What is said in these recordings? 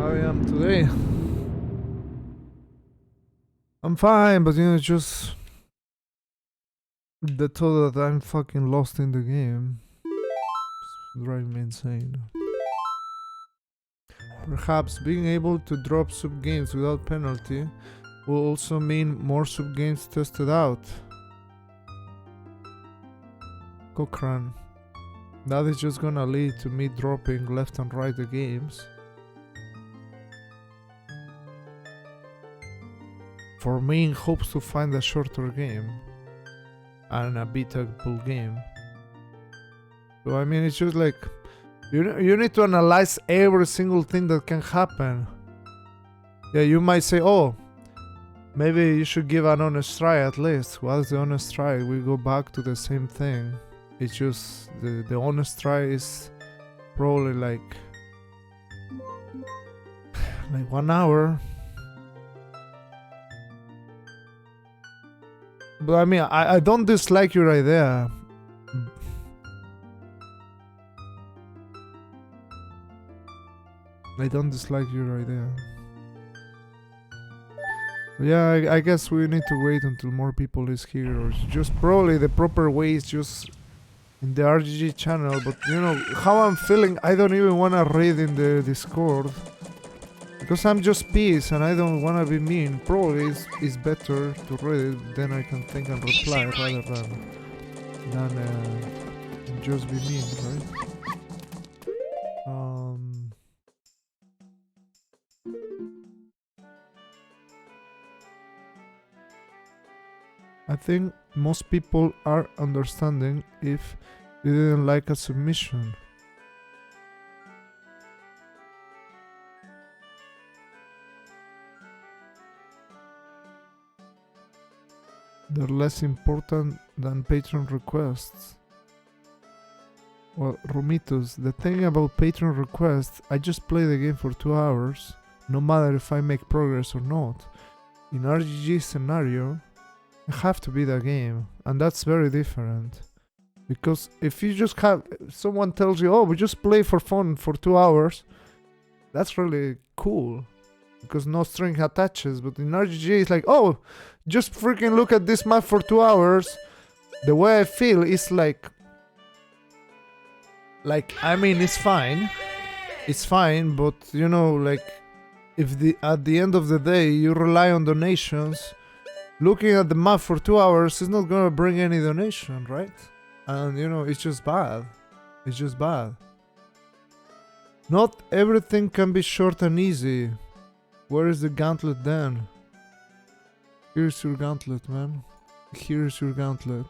how I am today. I'm fine, but you know, just the thought that I'm fucking lost in the game drives me insane. Perhaps being able to drop sub-games without penalty will also mean more sub-games tested out. Cochran. That is just gonna lead to me dropping left and right the games. For me, in hopes to find a shorter game and a beatable game. So I mean, it's just like you need to analyze every single thing that can happen. Yeah, you might say, oh, maybe you should give an honest try at least. What's the honest try? We go back to the same thing. It's just the honest try is probably like 1 hour. But I mean, I don't dislike your idea. I don't dislike your idea. Yeah, I guess we need to wait until more people is here, or just probably the proper way is just in the RGG channel. But you know how I'm feeling, I don't even want to read in the Discord because I'm just peace and I don't want to be mean. Probably it's better to read it, then I can think and reply rather than just be mean, right? I think most people are understanding if you didn't like a submission. They're less important than patron requests. Well, Romitos, the thing about patron requests, I just play the game for 2 hours, no matter if I make progress or not. In RGG scenario, I have to beat the game, and that's very different. Because if you just have someone tells you, oh, we just play for fun for 2 hours, that's really cool. Because no string attaches, but in RGG it's like, oh, just freaking look at this map for 2 hours. The way I feel is like I mean, it's fine, but you know, like if at the end of the day you rely on donations, looking at the map for 2 hours is not gonna bring any donation, right? And you know, it's just bad. It's just bad. Not everything can be short and easy. Where is the gauntlet then? Here's your gauntlet, man. Here's your gauntlet.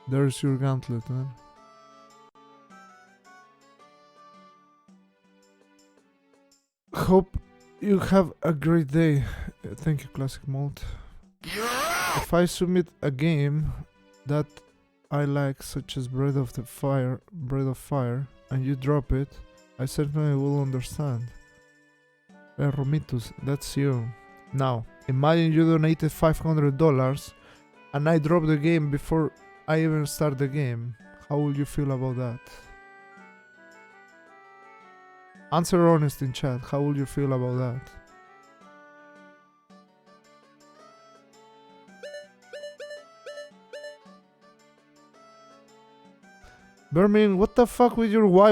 There's your gauntlet, man. Hope you have a great day. Thank you, Classic Malt. If I submit a game that I like, such as Breath of Fire, and you drop it, I certainly will understand. Romitos, that's you. Now, imagine you donated $500 and I drop the game before I even start the game. How would you feel about that? Answer honest in chat. How would you feel about that? Bermin, what the fuck with your why?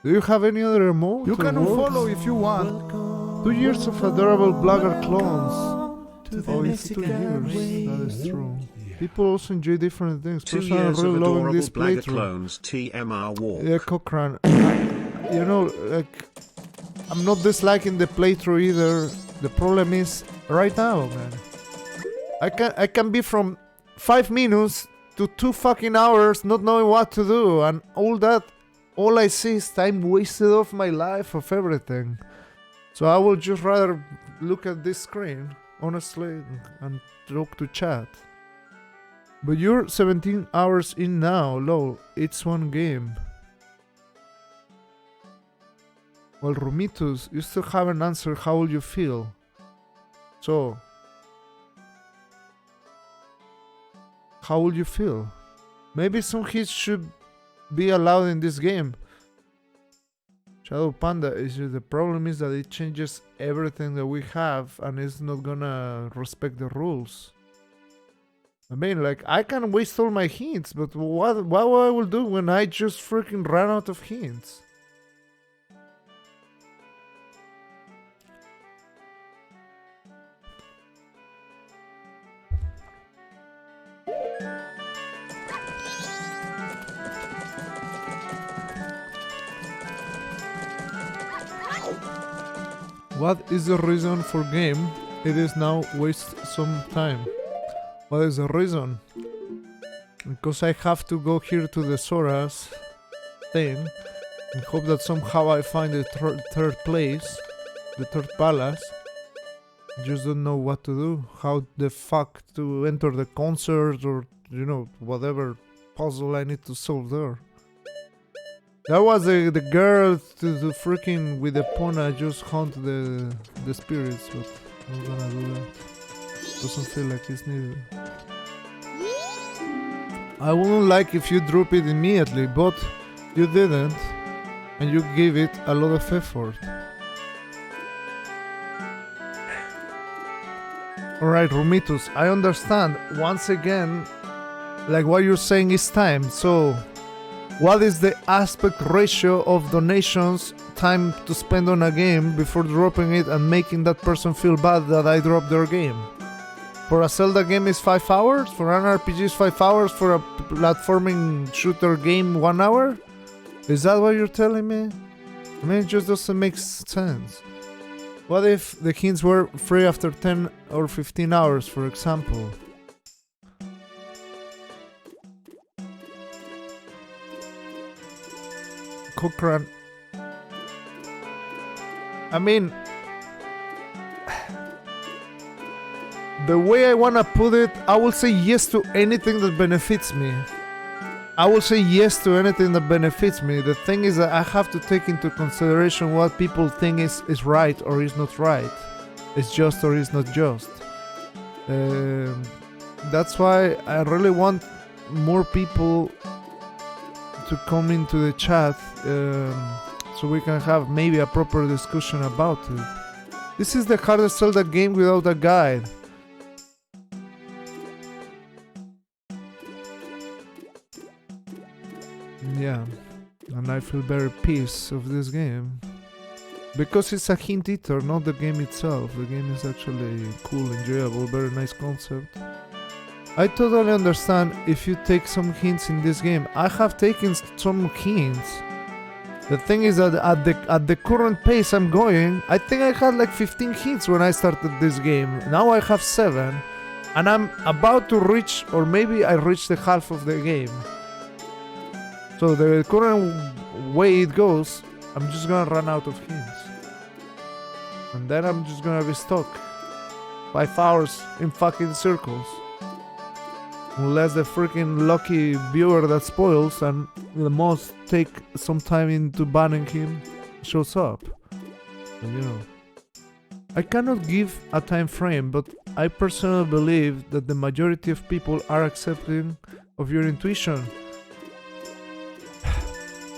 Do you have any other emote? You can unfollow if you want. 2 years of adorable blogger clones. Oh, it's 2 years. That is true. People also enjoy different things. 2 Personally, years I'm really of loving adorable this blagger playthrough. clones. TMR walk. Yeah, Cochran. You know, like, I'm not disliking the playthrough either. The problem is right now, man. I can be from 5 minutes to 2 fucking hours not knowing what to do, and all I see is time wasted off my life, of everything. So I would just rather look at this screen, honestly, and talk to chat. But you're 17 hours in now, lol. It's one game. Well, Romitos, you still haven't answered how will you feel. So, how would you feel? Maybe some hits should be allowed in this game. Shadow Panda is the problem is that it changes everything that we have and it's not gonna respect the rules. I mean, like, I can waste all my hints, but what I will do when I just freaking run out of hints? What is the reason for game? It is now waste some time. What is the reason? Because I have to go here to the Sora's thing and hope that somehow I find the third place, the third palace. Just don't know what to do. How the fuck to enter the concert or, you know, whatever puzzle I need to solve there. That was the girl to freaking with the Pona just hunt the spirits, but I'm not gonna do that. Doesn't feel like it's needed. I wouldn't like if you drop it immediately, but you didn't, and you gave it a lot of effort. Alright, Rumitus, I understand. Once again, like what you're saying is time, so what is the aspect ratio of donations time to spend on a game before dropping it and making that person feel bad that I dropped their game? For a Zelda game is 5 hours? For an RPG is 5 hours? For a platforming shooter game 1 hour? Is that what you're telling me? I mean, it just doesn't make sense. What if the hints were free after 10 or 15 hours, for example? Cochran. I mean, the way I wanna put it, I will say yes to anything that benefits me. I will say yes to anything that benefits me. The thing is that I have to take into consideration what people think is right or is not right. Is just or is not just. That's why I really want more people to come into the chat so we can have maybe a proper discussion about it. This is the hardest Zelda game without a guide. Yeah, and I feel very pissed of this game. Because it's a hint eater, not the game itself. The game is actually cool, enjoyable, very nice concept. I totally understand if you take some hints in this game. I have taken some hints. The thing is that at the current pace I'm going, I think I had like 15 hints when I started this game. Now I have 7. And I'm about to reach, or maybe I reached the half of the game. So the current way it goes, I'm just gonna run out of hints. And then I'm just gonna be stuck 5 hours in fucking circles. Unless the freaking lucky viewer that spoils and the most take some time into banning him shows up. And, you know, I cannot give a time frame, but I personally believe that the majority of people are accepting of your intuition.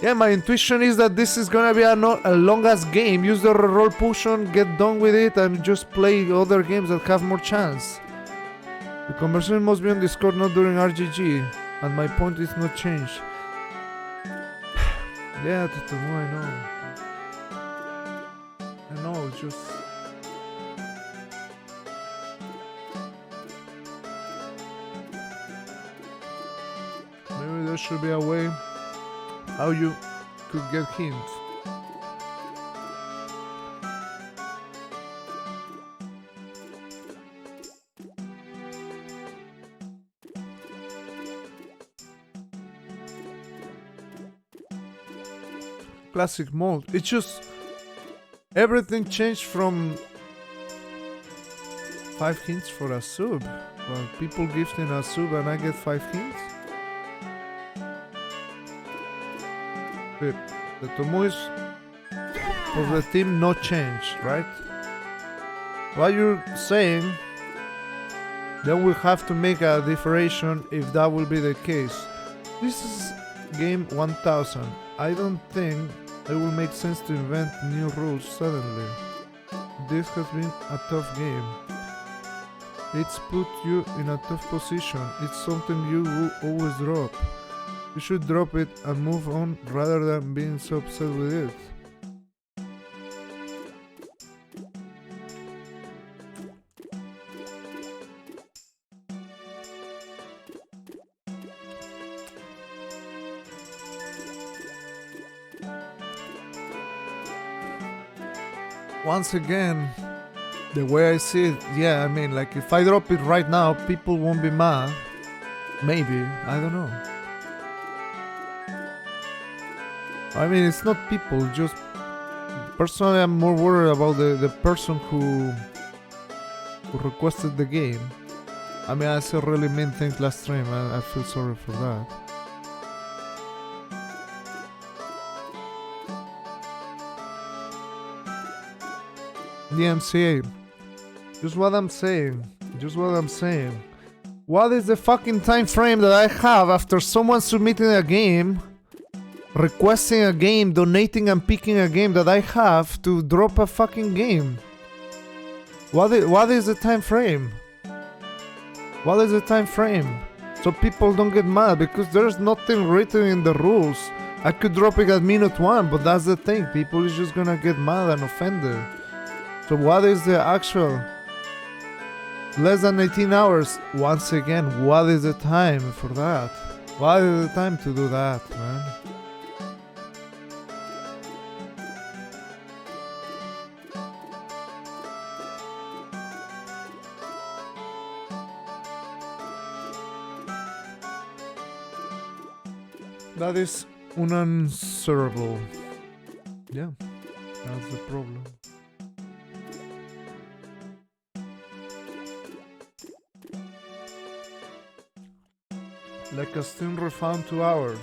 Yeah, my intuition is that this is gonna be a long ass game. Use the roll potion, get done with it, and just play other games that have more chance. The conversation must be on Discord, not during RGG, and my point is not changed. Yeah, tetohmu, I know. I know, it's just... Maybe there should be a way how you could get hints. Classic mode. It's just everything changed from 5 hints for a sub. Well, people gifting a sub and I get 5 hints. The tetohmu is of the team no change, right? What you're saying, then we'll have to make a differentiation if that will be the case. This is game 1000. I don't think It will make sense to invent new rules suddenly. This has been a tough game. It's put you in a tough position. It's something you will always drop. You should drop it and move on rather than being so upset with it. Once again, the way I see it, yeah, I mean, like if I drop it right now, people won't be mad. Maybe, I don't know. I mean, it's not people, just personally I'm more worried about the person who requested the game. I mean, I said really mean things last stream, I feel sorry for that. The MCA, just what I'm saying. What is the fucking time frame that I have after someone submitting a game, requesting a game, donating and picking a game that I have to drop a fucking game? What is the time frame? What is the time frame? So people don't get mad, because there's nothing written in the rules. I could drop it at minute 1, but that's the thing, people is just gonna get mad and offended. So what is the actual less than 18 hours? Once again, what is the time for that? What is the time to do that, man? That is unanswerable. Yeah, that's the problem. Like a Steam refund 2 hours.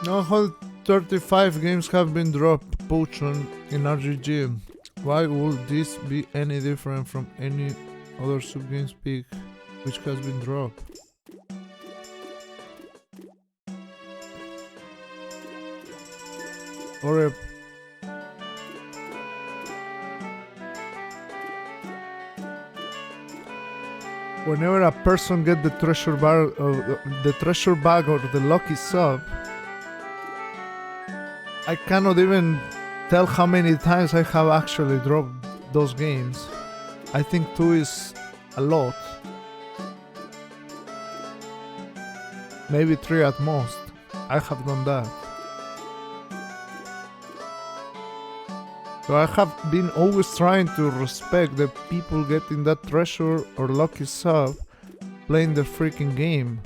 Now how 35 games have been dropped, Cochran, in RGG. Why would this be any different from any other sub-games pick which has been dropped? Or whenever a person gets the treasure bag or the lucky sub, I cannot even tell how many times I have actually dropped those games. I think 2 is a lot. Maybe 3 at most. I have done that. So I have been always trying to respect the people getting that treasure or lucky sub playing the freaking game.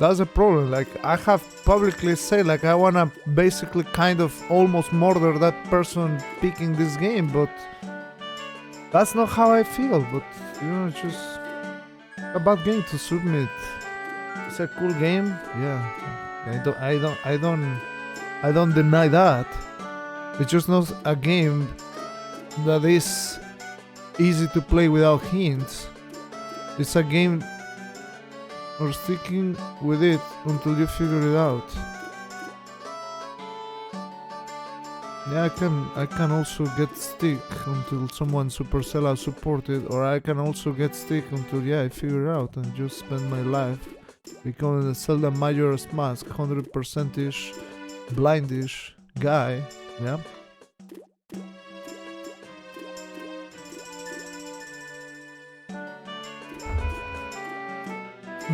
That's a problem. Like, I have publicly said, like, I wanna basically kind of almost murder that person picking this game, but that's not how I feel. But you know, it's just a bad game to submit. It's a cool game, yeah. I don't deny that. It's just not a game that is easy to play without hints. It's a game or sticking with it until you figure it out. Yeah, I can also get stick until someone Supercell has supported, or I can also get stick until I figure it out and just spend my life becoming the Zelda Majora's Mask 100%ish blindish guy. Yeah.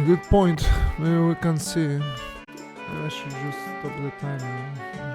Good point. Maybe we can see. I should just stop the timer.